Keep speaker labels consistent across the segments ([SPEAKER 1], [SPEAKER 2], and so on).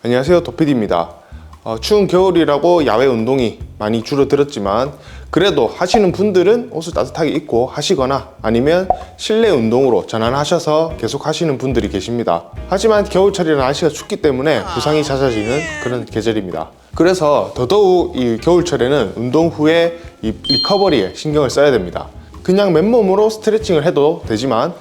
[SPEAKER 1] 안녕하세요, 도피디입니다. 추운 겨울이라고 야외 운동이 많이 줄어들었지만 그래도 하시는 분들은 옷을 따뜻하게 입고 하시거나 아니면 실내 운동으로 전환하셔서 계속 하시는 분들이 계십니다. 하지만 겨울철이라 날씨가 춥기 때문에 부상이 잦아지는 그런 계절입니다. 그래서 더더욱 이 겨울철에는 운동 후에 이 리커버리에 신경을 써야 됩니다. 그냥 맨몸으로 스트레칭을 해도 되지만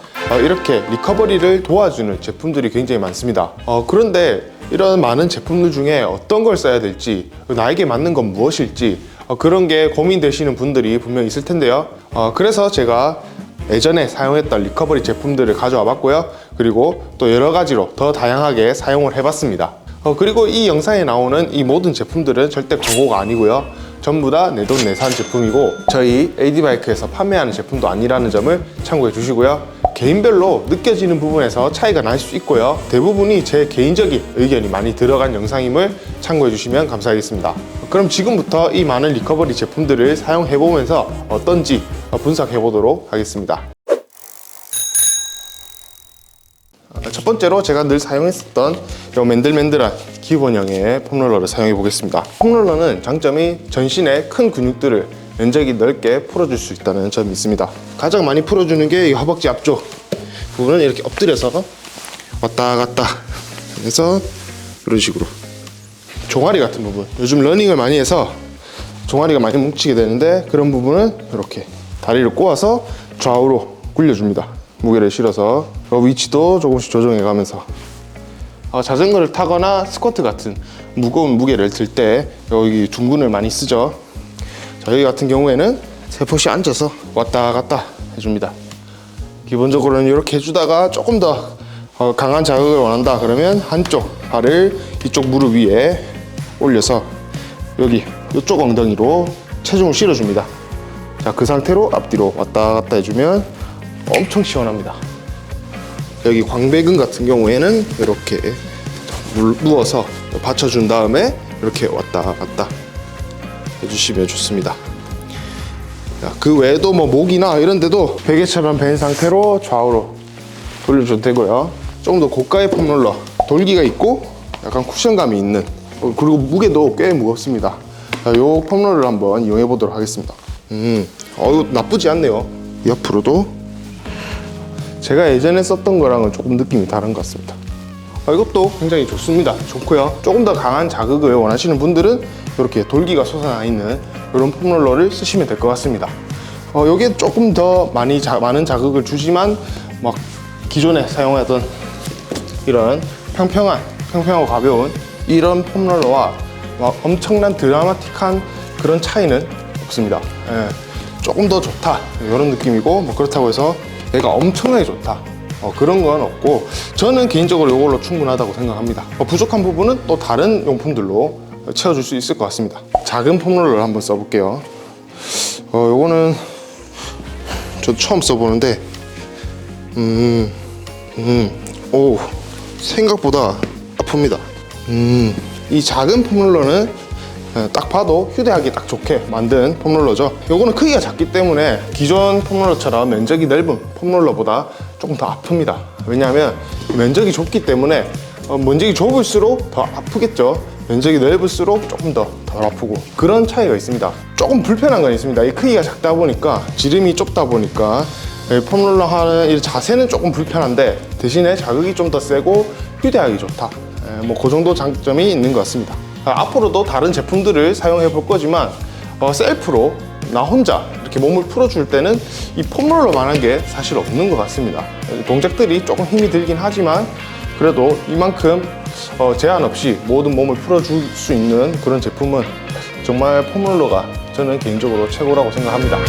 [SPEAKER 1] 이렇게 리커버리를 도와주는 제품들이 굉장히 많습니다. 그런데 이런 많은 제품들 중에 어떤 걸 써야 될지, 나에게 맞는 건 무엇일지 그런 게 고민되시는 분들이 분명히 있을 텐데요. 그래서 제가 예전에 사용했던 리커버리 제품들을 가져와 봤고요. 그리고 또 여러 가지로 더 다양하게 사용을 해봤습니다. 그리고 이 영상에 나오는 이 모든 제품들은 절대 광고가 아니고요. 전부 다 내돈내산 제품이고 저희 AD바이크에서 판매하는 제품도 아니라는 점을 참고해 주시고요. 개인별로 느껴지는 부분에서 차이가 날 수 있고요. 대부분이 제 개인적인 의견이 많이 들어간 영상임을 참고해 주시면 감사하겠습니다. 그럼 지금부터 이 많은 리커버리 제품들을 사용해 보면서 어떤지 분석해 보도록 하겠습니다. 첫 번째로 제가 늘 사용했었던 이 맨들맨들한 기본형의 폼롤러를 사용해 보겠습니다. 폼롤러는 장점이 전신의 큰 근육들을 면적이 넓게 풀어줄 수 있다는 점이 있습니다. 가장 많이 풀어주는 게 이 허벅지 앞쪽 부분은 이렇게 엎드려서 왔다 갔다 해서 이런 식으로 종아리 같은 부분, 요즘 러닝을 많이 해서 종아리가 많이 뭉치게 되는데 그런 부분은 이렇게 다리를 꼬아서 좌우로 굴려줍니다. 무게를 실어서 위치도 조금씩 조정해 가면서 자전거를 타거나 스쿼트 같은 무거운 무게를 들 때 여기 둥근을 많이 쓰죠. 저희 같은 경우에는 세포시 앉아서 왔다 갔다 해줍니다. 기본적으로는 이렇게 해주다가 조금 더 강한 자극을 원한다 그러면 한쪽 발을 이쪽 무릎 위에 올려서 여기 이쪽 엉덩이로 체중을 실어줍니다. 자, 그 상태로 앞뒤로 왔다 갔다 해주면 엄청 시원합니다. 여기 광배근 같은 경우에는 이렇게 누워서 받쳐준 다음에 이렇게 왔다 갔다 해주시면 좋습니다. 그 외에도 목이나 이런 데도 베개처럼 벤 상태로 좌우로 돌려줘도 되고요. 조금 더 고가의 폼롤러, 돌기가 있고 약간 쿠션감이 있는, 그리고 무게도 꽤 무겁습니다. 이 폼롤러를 한번 이용해 보도록 하겠습니다. 이거 나쁘지 않네요. 옆으로도 제가 예전에 썼던 거랑은 조금 느낌이 다른 것 같습니다. 이것도 굉장히 좋습니다. 좋고요. 조금 더 강한 자극을 원하시는 분들은 이렇게 돌기가 솟아나 있는 이런 폼롤러를 쓰시면 될 것 같습니다. 여기에 조금 더 많은 자극을 주지만 막 기존에 사용하던 이런 평평하고 가벼운 이런 폼롤러와 막 엄청난 드라마틱한 그런 차이는 없습니다. 조금 더 좋다 이런 느낌이고, 그렇다고 해서 얘가 엄청나게 좋다 그런 건 없고, 저는 개인적으로 이걸로 충분하다고 생각합니다. 부족한 부분은 또 다른 용품들로 채워줄 수 있을 것 같습니다. 작은 폼롤러를 한번 써볼게요. 요거는 저 처음 써보는데 오, 생각보다 아픕니다. 이 작은 폼롤러는 딱 봐도 휴대하기 딱 좋게 만든 폼롤러죠. 요거는 크기가 작기 때문에 기존 폼롤러처럼 면적이 넓은 폼롤러보다 조금 더 아픕니다. 왜냐하면 면적이 좁기 때문에 면적이 좁을수록 더 아프겠죠. 면적이 넓을수록 조금 덜 아프고 그런 차이가 있습니다. 조금 불편한 건 있습니다. 이 크기가 작다 보니까, 지름이 좁다 보니까 폼롤러 하는 이 자세는 조금 불편한데 대신에 자극이 좀 더 세고 휴대하기 좋다. 그 정도 장점이 있는 것 같습니다. 앞으로도 다른 제품들을 사용해 볼 거지만 셀프로 나 혼자 이렇게 몸을 풀어줄 때는 이 폼롤러만한 게 사실 없는 것 같습니다. 동작들이 조금 힘이 들긴 하지만 그래도 이만큼 제한 없이 모든 몸을 풀어줄 수 있는 그런 제품은 정말 폼롤러가 저는 개인적으로 최고라고 생각합니다.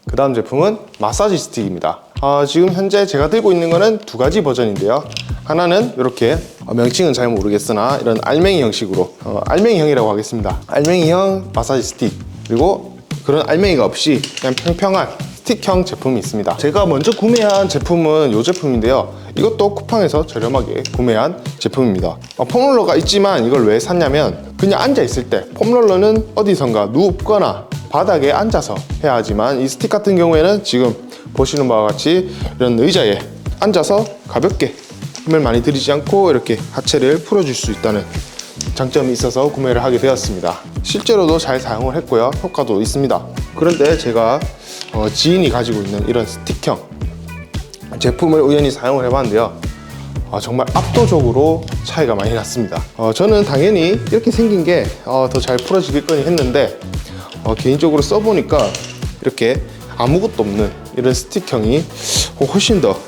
[SPEAKER 1] 그 다음 제품은 마사지 스틱입니다. 지금 현재 제가 들고 있는 거는 두 가지 버전인데요. 하나는 이렇게 명칭은 잘 모르겠으나 이런 알맹이 형식으로 알맹이형이라고 하겠습니다. 알맹이형 마사지 스틱, 그리고 그런 알맹이가 없이 그냥 평평한 스틱형 제품이 있습니다. 제가 먼저 구매한 제품은 이 제품인데요. 이것도 쿠팡에서 저렴하게 구매한 제품입니다. 폼롤러가 있지만 이걸 왜 샀냐면 그냥 앉아 있을 때, 폼롤러는 어디선가 눕거나 바닥에 앉아서 해야 하지만 이 스틱 같은 경우에는 지금 보시는 바와 같이 이런 의자에 앉아서 가볍게 힘을 많이 들이지 않고 이렇게 하체를 풀어줄 수 있다는 장점이 있어서 구매를 하게 되었습니다. 실제로도 잘 사용을 했고요. 효과도 있습니다. 그런데 제가 지인이 가지고 있는 이런 스틱형 제품을 우연히 사용을 해봤는데요. 정말 압도적으로 차이가 많이 났습니다. 저는 당연히 이렇게 생긴 게 더 잘 풀어지겠거니 했는데 개인적으로 써보니까 이렇게 아무것도 없는 이런 스틱형이 훨씬 더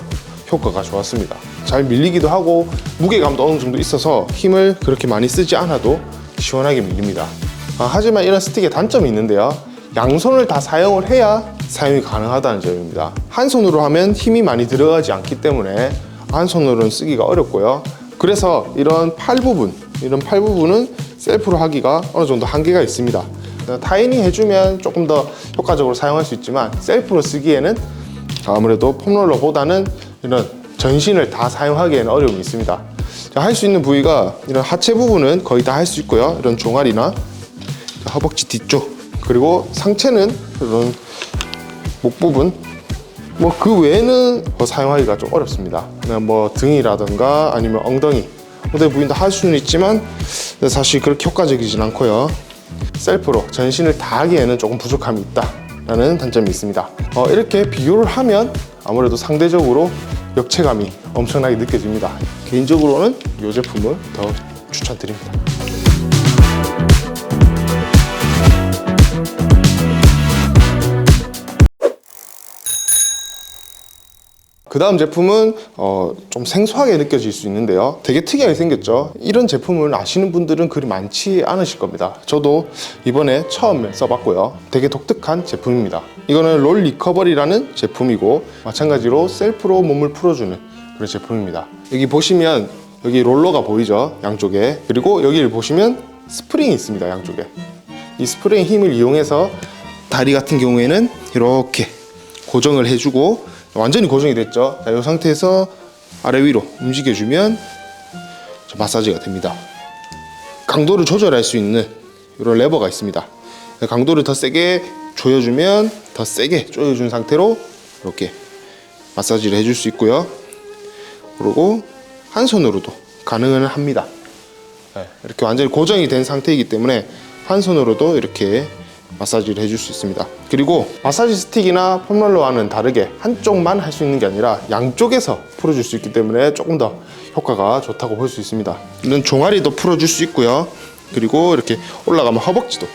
[SPEAKER 1] 효과가 좋았습니다. 잘 밀리기도 하고 무게감도 어느 정도 있어서 힘을 그렇게 많이 쓰지 않아도 시원하게 밀립니다. 하지만 이런 스틱의 단점이 있는데요. 양손을 다 사용을 해야 사용이 가능하다는 점입니다. 한 손으로 하면 힘이 많이 들어가지 않기 때문에 한 손으로는 쓰기가 어렵고요. 그래서 이런 팔 부분은 셀프로 하기가 어느 정도 한계가 있습니다. 타인이 해주면 조금 더 효과적으로 사용할 수 있지만 셀프로 쓰기에는 아무래도 폼롤러보다는 이런 전신을 다 사용하기에는 어려움이 있습니다. 할 수 있는 부위가 이런 하체 부분은 거의 다 할 수 있고요. 이런 종아리나 허벅지 뒤쪽, 그리고 상체는 이런 목 부분, 그 외에는 사용하기가 좀 어렵습니다. 그냥 등이라든가 아니면 엉덩이 부분도 할 수는 있지만 사실 그렇게 효과적이진 않고요. 셀프로 전신을 다 하기에는 조금 부족함이 있다라는 단점이 있습니다. 이렇게 비교를 하면 아무래도 상대적으로 역체감이 엄청나게 느껴집니다. 개인적으로는 이 제품을 더 추천드립니다. 그 다음 제품은 좀 생소하게 느껴질 수 있는데요. 되게 특이하게 생겼죠. 이런 제품을 아시는 분들은 그리 많지 않으실 겁니다. 저도 이번에 처음 써봤고요. 되게 독특한 제품입니다. 이거는 롤 리커버리라는 제품이고 마찬가지로 셀프로 몸을 풀어주는 그런 제품입니다. 여기 보시면 여기 롤러가 보이죠, 양쪽에. 그리고 여기를 보시면 스프링이 있습니다, 양쪽에. 이 스프링 힘을 이용해서 다리 같은 경우에는 이렇게 고정을 해주고 완전히 고정이 됐죠. 자, 이 상태에서 아래 위로 움직여주면 마사지가 됩니다. 강도를 조절할 수 있는 이런 레버가 있습니다. 강도를 더 세게 조여주면 더 세게 조여준 상태로 이렇게 마사지를 해줄 수 있고요. 그리고 한 손으로도 가능은 합니다. 이렇게 완전히 고정이 된 상태이기 때문에 한 손으로도 이렇게 마사지를 해줄 수 있습니다. 그리고 마사지 스틱이나 폼롤러와는 다르게 한쪽만 할 수 있는 게 아니라 양쪽에서 풀어줄 수 있기 때문에 조금 더 효과가 좋다고 볼 수 있습니다. 이런 종아리도 풀어줄 수 있고요. 그리고 이렇게 올라가면 허벅지도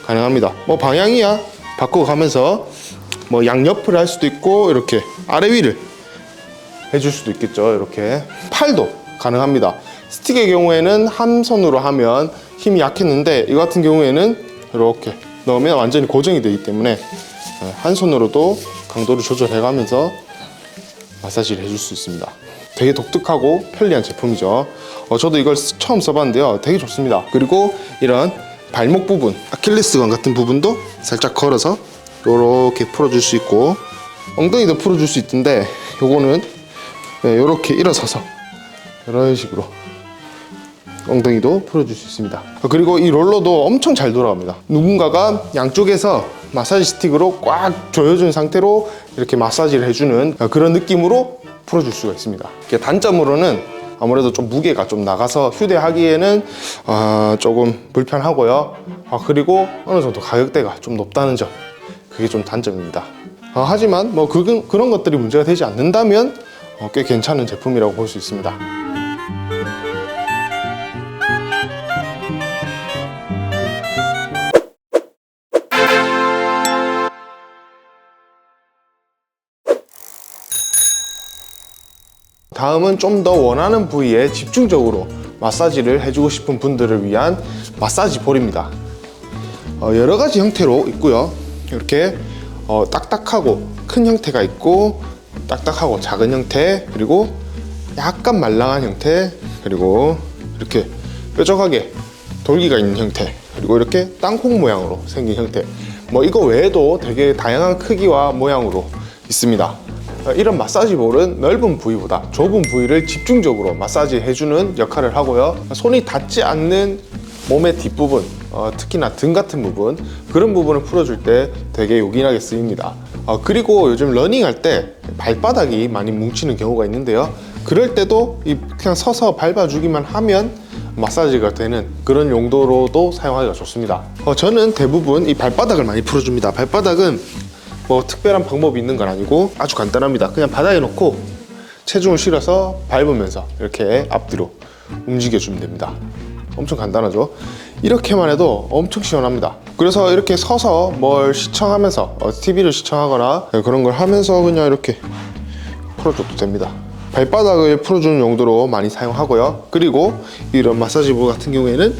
[SPEAKER 1] 가능합니다. 방향이야 바꿔가면서 양옆을 할 수도 있고 이렇게 아래 위를 해줄 수도 있겠죠. 이렇게 팔도 가능합니다. 스틱의 경우에는 한 손으로 하면 힘이 약했는데 이 같은 경우에는 이렇게 넣으면 완전히 고정이 되기 때문에 한 손으로도 강도를 조절해가면서 마사지를 해줄 수 있습니다. 되게 독특하고 편리한 제품이죠. 저도 이걸 처음 써봤는데요. 되게 좋습니다. 그리고 이런 발목 부분, 아킬레스건 같은 부분도 살짝 걸어서 이렇게 풀어줄 수 있고 엉덩이도 풀어줄 수 있던데 요거는 이렇게 일어서서 이런 식으로 엉덩이도 풀어줄 수 있습니다. 그리고 이 롤러도 엄청 잘 돌아갑니다. 누군가가 양쪽에서 마사지 스틱으로 꽉 조여준 상태로 이렇게 마사지를 해주는 그런 느낌으로 풀어줄 수가 있습니다. 단점으로는 아무래도 좀 무게가 좀 나가서 휴대하기에는 조금 불편하고요. 그리고 어느 정도 가격대가 좀 높다는 점, 그게 좀 단점입니다. 하지만 그런 것들이 문제가 되지 않는다면 꽤 괜찮은 제품이라고 볼 수 있습니다. 다음은 좀 더 원하는 부위에 집중적으로 마사지를 해주고 싶은 분들을 위한 마사지 볼입니다. 여러 가지 형태로 있고요. 이렇게 딱딱하고 큰 형태가 있고 딱딱하고 작은 형태, 그리고 약간 말랑한 형태, 그리고 이렇게 뾰족하게 돌기가 있는 형태, 그리고 이렇게 땅콩 모양으로 생긴 형태, 이거 외에도 되게 다양한 크기와 모양으로 있습니다. 이런 마사지 볼은 넓은 부위보다 좁은 부위를 집중적으로 마사지 해주는 역할을 하고요. 손이 닿지 않는 몸의 뒷부분, 특히나 등 같은 부분, 그런 부분을 풀어줄 때 되게 요긴하게 쓰입니다. 그리고 요즘 러닝할 때 발바닥이 많이 뭉치는 경우가 있는데요. 그럴 때도 그냥 서서 밟아주기만 하면 마사지가 되는 그런 용도로도 사용하기가 좋습니다. 저는 대부분 이 발바닥을 많이 풀어줍니다. 발바닥은 뭐 특별한 방법이 있는 건 아니고 아주 간단합니다. 그냥 바닥에 놓고 체중을 실어서 밟으면서 이렇게 앞뒤로 움직여주면 됩니다. 엄청 간단하죠? 이렇게만 해도 엄청 시원합니다. 그래서 이렇게 서서 뭘 시청하면서 TV를 시청하거나 그런 걸 하면서 그냥 이렇게 풀어줘도 됩니다. 발바닥을 풀어주는 용도로 많이 사용하고요. 그리고 이런 마사지볼 같은 경우에는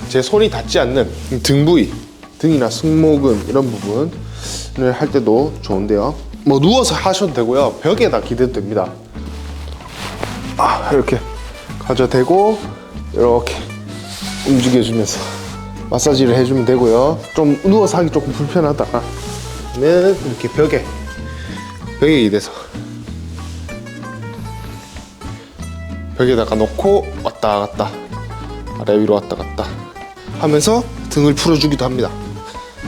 [SPEAKER 1] 제 손이 닿지 않는 등 부위, 등이나 승모근 이런 부분을 할 때도 좋은데요. 뭐 누워서 하셔도 되고요. 벽에다 기대도 됩니다. 이렇게 가져대고 이렇게 움직여주면서 마사지를 해주면 되고요. 좀 누워서 하기 조금 불편하다 면 이렇게 벽에 기대서 벽에다가 놓고 왔다 갔다 아래 위로 왔다 갔다 하면서 등을 풀어주기도 합니다.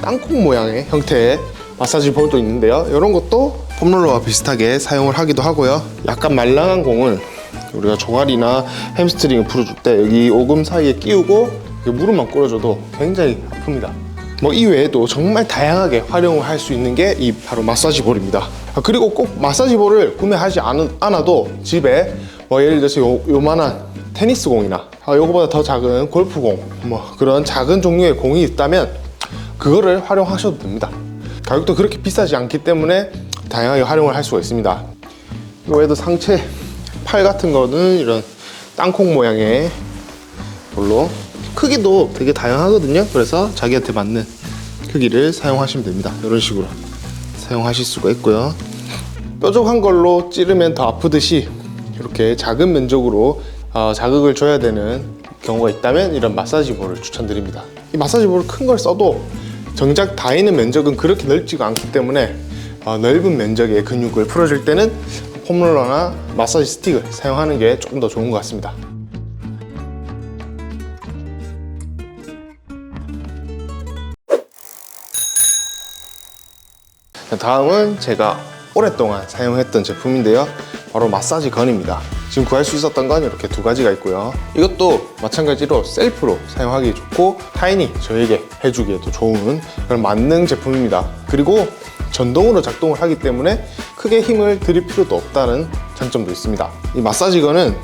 [SPEAKER 1] 땅콩 모양의 형태의 마사지 볼도 있는데요. 이런 것도 폼롤러와 비슷하게 사용을 하기도 하고요. 약간 말랑한 공을 우리가 종아리나 햄스트링을 풀어줄 때 여기 오금 사이에 끼우고 무릎만 꿇어줘도 굉장히 아픕니다. 뭐 이외에도 정말 다양하게 활용을 할 수 있는 게 이 바로 마사지 볼입니다. 그리고 꼭 마사지 볼을 구매하지 않아도 집에 뭐 예를 들어서 요만한 테니스 공이나 요거보다 더 작은 골프공 뭐 그런 작은 종류의 공이 있다면 그거를 활용하셔도 됩니다. 가격도 그렇게 비싸지 않기 때문에 다양하게 활용을 할 수가 있습니다. 이 외에도 상체 팔 같은 거는 이런 땅콩 모양의 볼로 크기도 되게 다양하거든요. 그래서 자기한테 맞는 크기를 사용하시면 됩니다. 이런 식으로 사용하실 수가 있고요. 뾰족한 걸로 찌르면 더 아프듯이 이렇게 작은 면적으로 자극을 줘야 되는 경우가 있다면 이런 마사지 볼을 추천드립니다. 이 마사지 볼을 큰 걸 써도 정작 닿이는 면적은 그렇게 넓지가 않기 때문에 넓은 면적의 근육을 풀어줄 때는 폼롤러나 마사지 스틱을 사용하는 게 조금 더 좋은 것 같습니다. 다음은 제가 오랫동안 사용했던 제품인데요. 바로 마사지 건입니다. 지금 구할 수 있었던 건 이렇게 두 가지가 있고요. 이것도 마찬가지로 셀프로 사용하기 좋고 타인이 저에게 해주기에도 좋은 그런 만능 제품입니다. 그리고 전동으로 작동을 하기 때문에 크게 힘을 들일 필요도 없다는 장점도 있습니다. 이 마사지건은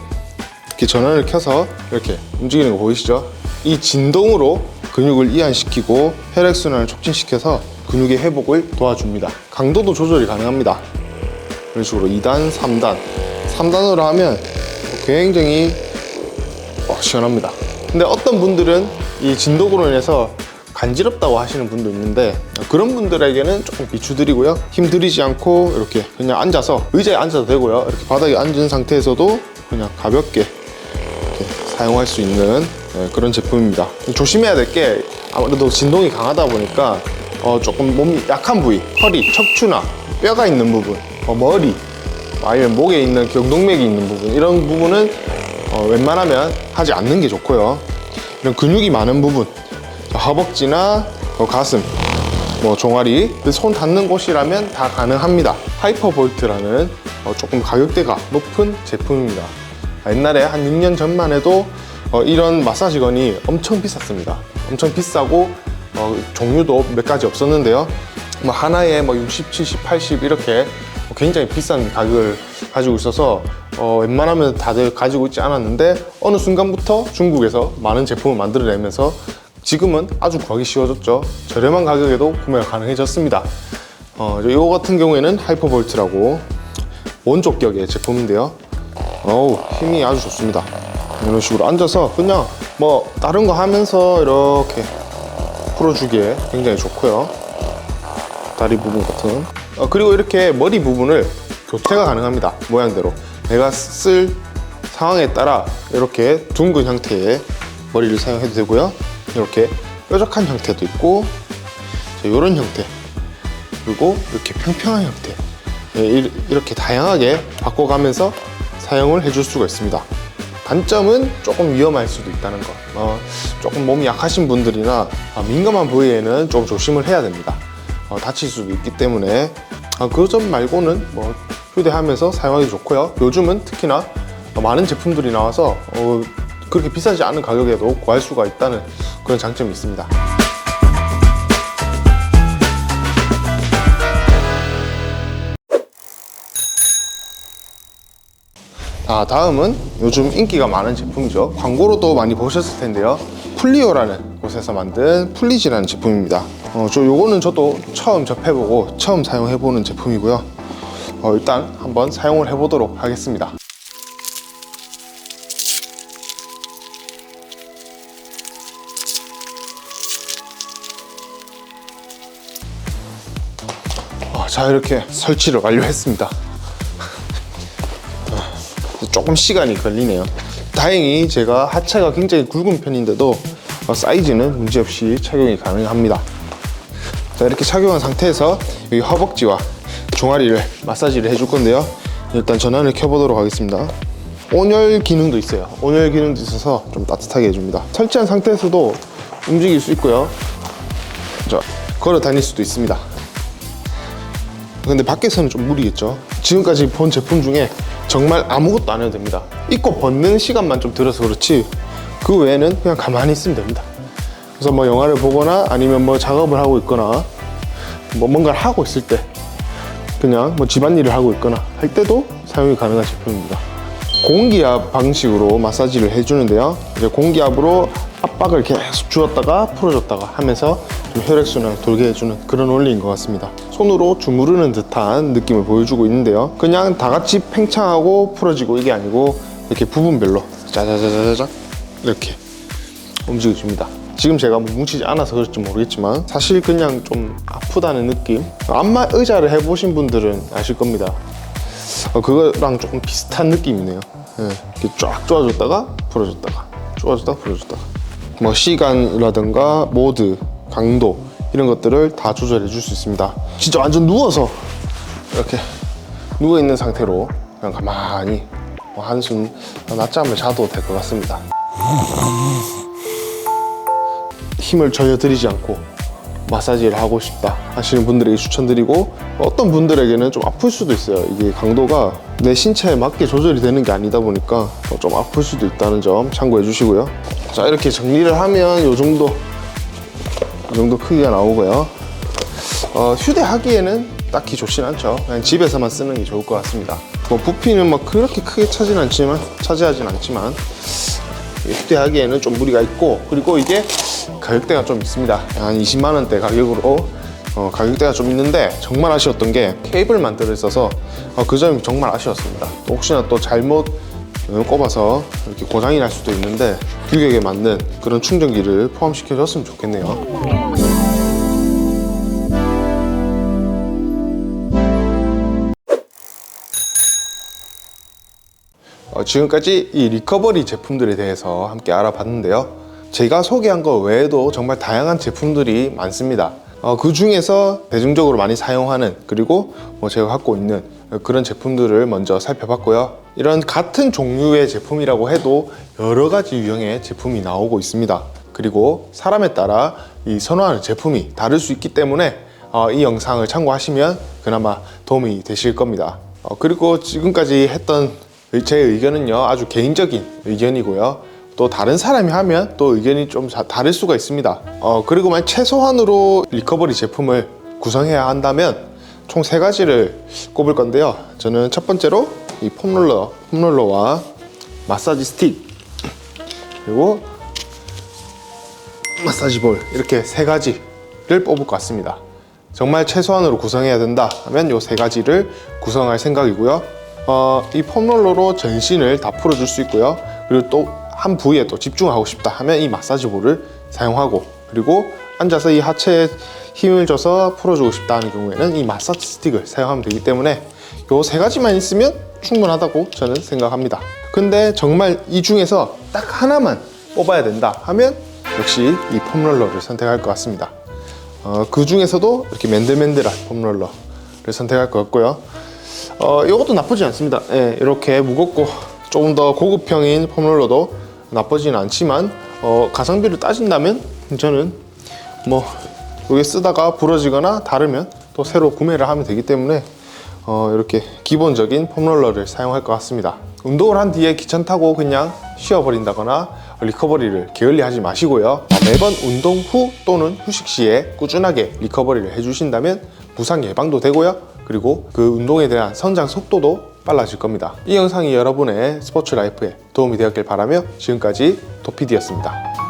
[SPEAKER 1] 이렇게 전원을 켜서 이렇게 움직이는 거 보이시죠? 이 진동으로 근육을 이완시키고 혈액순환을 촉진시켜서 근육의 회복을 도와줍니다. 강도도 조절이 가능합니다. 이런 식으로 2단, 3단 3단으로 하면 굉장히 시원합니다. 근데 어떤 분들은 이 진동으로 인해서 간지럽다고 하시는 분도 있는데 그런 분들에게는 조금 비추드리고요. 힘 들이지 않고 이렇게 그냥 앉아서 의자에 앉아도 되고요. 이렇게 바닥에 앉은 상태에서도 그냥 가볍게 이렇게 사용할 수 있는 그런 제품입니다. 조심해야 될 게 아무래도 진동이 강하다 보니까 조금 몸이 약한 부위, 허리, 척추나 뼈가 있는 부분, 머리 아니면 목에 있는 경동맥이 있는 부분 이런 부분은 웬만하면 하지 않는 게 좋고요. 이런 근육이 많은 부분 허벅지나 가슴, 종아리, 손 닿는 곳이라면 다 가능합니다. 하이퍼볼트라는 조금 가격대가 높은 제품입니다. 옛날에 한 6년 전만 해도 이런 마사지건이 엄청 비쌌습니다. 엄청 비싸고 종류도 몇 가지 없었는데요. 하나에 60, 70, 80 이렇게 굉장히 비싼 가격을 가지고 있어서 웬만하면 다들 가지고 있지 않았는데 어느 순간부터 중국에서 많은 제품을 만들어내면서 지금은 아주 구하기 쉬워졌죠. 저렴한 가격에도 구매가 가능해졌습니다. 이거 같은 경우에는 하이퍼볼트라고 원족격의 제품인데요. 힘이 아주 좋습니다. 이런 식으로 앉아서 그냥 다른 거 하면서 이렇게 풀어주기에 굉장히 좋고요. 다리 부분 같은 그리고 이렇게 머리 부분을 교체가 가능합니다. 모양대로 내가 쓸 상황에 따라 이렇게 둥근 형태의 머리를 사용해도 되고요. 이렇게 뾰족한 형태도 있고 이런 형태 그리고 이렇게 평평한 형태 이렇게 다양하게 바꿔가면서 사용을 해줄 수가 있습니다. 단점은 조금 위험할 수도 있다는 거. 조금 몸이 약하신 분들이나 민감한 부위에는 좀 조심을 해야 됩니다. 다칠 수도 있기 때문에 그 점 말고는 뭐 휴대하면서 사용하기 좋고요. 요즘은 특히나 많은 제품들이 나와서 그렇게 비싸지 않은 가격에도 구할 수가 있다는 그런 장점이 있습니다. 다음은 요즘 인기가 많은 제품이죠. 광고로도 많이 보셨을 텐데요. 풀리오라는 곳에서 만든 풀리지라는 제품입니다. 요거는 저도 처음 접해보고 처음 사용해보는 제품이고요. 일단 한번 사용을 해보도록 하겠습니다. 자, 이렇게 설치를 완료했습니다. 조금 시간이 걸리네요. 다행히 제가 하체가 굉장히 굵은 편인데도 사이즈는 문제없이 착용이 가능합니다. 자, 이렇게 착용한 상태에서 여기 허벅지와 종아리를 마사지를 해줄 건데요. 일단 전원을 켜보도록 하겠습니다. 온열 기능도 있어요. 온열 기능도 있어서 좀 따뜻하게 해줍니다. 설치한 상태에서도 움직일 수 있고요. 자, 걸어 다닐 수도 있습니다. 근데 밖에서는 좀 무리겠죠. 지금까지 본 제품 중에 정말 아무것도 안 해도 됩니다. 입고 벗는 시간만 좀 들어서 그렇지 그 외에는 그냥 가만히 있으면 됩니다. 그래서 뭐 영화를 보거나 아니면 뭐 작업을 하고 있거나 뭐 뭔가를 하고 있을 때 그냥 뭐 집안일을 하고 있거나 할 때도 사용이 가능한 제품입니다. 공기압 방식으로 마사지를 해주는데요. 이제 공기압으로 압박을 계속 주었다가 풀어줬다가 하면서 좀 혈액순환을 돌게 해주는 그런 원리인 것 같습니다. 손으로 주무르는 듯한 느낌을 보여주고 있는데요. 그냥 다 같이 팽창하고 풀어지고 이게 아니고 이렇게 부분별로 짜자자자자 이렇게 움직여줍니다. 지금 제가 뭐 뭉치지 않아서 그럴지 모르겠지만 사실 그냥 좀 아프다는 느낌? 안마 의자를 해보신 분들은 아실 겁니다. 그거랑 조금 비슷한 느낌이네요. 이렇게 쫙 쪼아줬다가 풀어줬다가 쪼아줬다가 풀어줬다가 뭐 시간이라든가 모드, 강도 이런 것들을 다 조절해 줄 수 있습니다. 진짜 완전 누워서 이렇게 누워있는 상태로 그냥 가만히 한숨 낮잠을 자도 될 것 같습니다. 힘을 전혀 들이지 않고 마사지를 하고 싶다 하시는 분들에게 추천드리고, 어떤 분들에게는 좀 아플 수도 있어요. 이게 강도가 내 신체에 맞게 조절이 되는 게 아니다 보니까 좀 아플 수도 있다는 점 참고해 주시고요. 자, 이렇게 정리를 하면 이 정도 크기가 나오고요. 휴대하기에는 딱히 좋진 않죠. 그냥 집에서만 쓰는 게 좋을 것 같습니다. 뭐 부피는 뭐 그렇게 크게 차지하진 않지만 휴대하기에는 좀 무리가 있고, 그리고 이게 가격대가 좀 있습니다. 한 20만 원대 가격으로 가격대가 좀 있는데, 정말 아쉬웠던 게 케이블만 들어있어서 그 점이 정말 아쉬웠습니다. 또 혹시나 또 잘못 꼽아서 이렇게 고장이 날 수도 있는데 규격에 맞는 그런 충전기를 포함시켜줬으면 좋겠네요. 지금까지 이 리커버리 제품들에 대해서 함께 알아봤는데요. 제가 소개한 것 외에도 정말 다양한 제품들이 많습니다. 그 중에서 대중적으로 많이 사용하는, 그리고 제가 갖고 있는 그런 제품들을 먼저 살펴봤고요. 이런 같은 종류의 제품이라고 해도 여러 가지 유형의 제품이 나오고 있습니다. 그리고 사람에 따라 이 선호하는 제품이 다를 수 있기 때문에 이 영상을 참고하시면 그나마 도움이 되실 겁니다. 그리고 지금까지 했던 제 의견은요, 아주 개인적인 의견이고요. 또 다른 사람이 하면 또 의견이 좀 다를 수가 있습니다. 그리고 만약 최소한으로 리커버리 제품을 구성해야 한다면 총 3가지를 꼽을 건데요. 저는 첫 번째로 이 폼롤러와 마사지 스틱, 그리고 마사지 볼, 이렇게 3가지를 뽑을 것 같습니다. 정말 최소한으로 구성해야 된다 하면 이 3가지를 구성할 생각이고요. 이 폼롤러로 전신을 다 풀어줄 수 있고요. 그리고 또 한 부위에 또 집중하고 싶다 하면 이 마사지 볼을 사용하고, 그리고 앉아서 이 하체에 힘을 줘서 풀어주고 싶다 하는 경우에는 이 마사지 스틱을 사용하면 되기 때문에 이 3가지만 있으면 충분하다고 저는 생각합니다. 근데 정말 이 중에서 딱 하나만 뽑아야 된다 하면 역시 이 폼롤러를 선택할 것 같습니다. 그 중에서도 이렇게 맨들맨들한 폼롤러를 선택할 것 같고요. 이것도 나쁘지 않습니다. 예, 이렇게 무겁고 조금 더 고급형인 폼롤러도 나쁘지는 않지만 가성비를 따진다면 저는 뭐 이게 쓰다가 부러지거나 다르면 또 새로 구매를 하면 되기 때문에 이렇게 기본적인 폼롤러를 사용할 것 같습니다. 운동을 한 뒤에 귀찮다고 그냥 쉬어버린다거나 리커버리를 게을리 하지 마시고요. 매번 운동 후 또는 휴식 시에 꾸준하게 리커버리를 해주신다면 부상 예방도 되고요. 그리고 그 운동에 대한 성장 속도도 빨라질 겁니다. 이 영상이 여러분의 스포츠 라이프에 도움이 되었길 바라며 지금까지 도피디였습니다.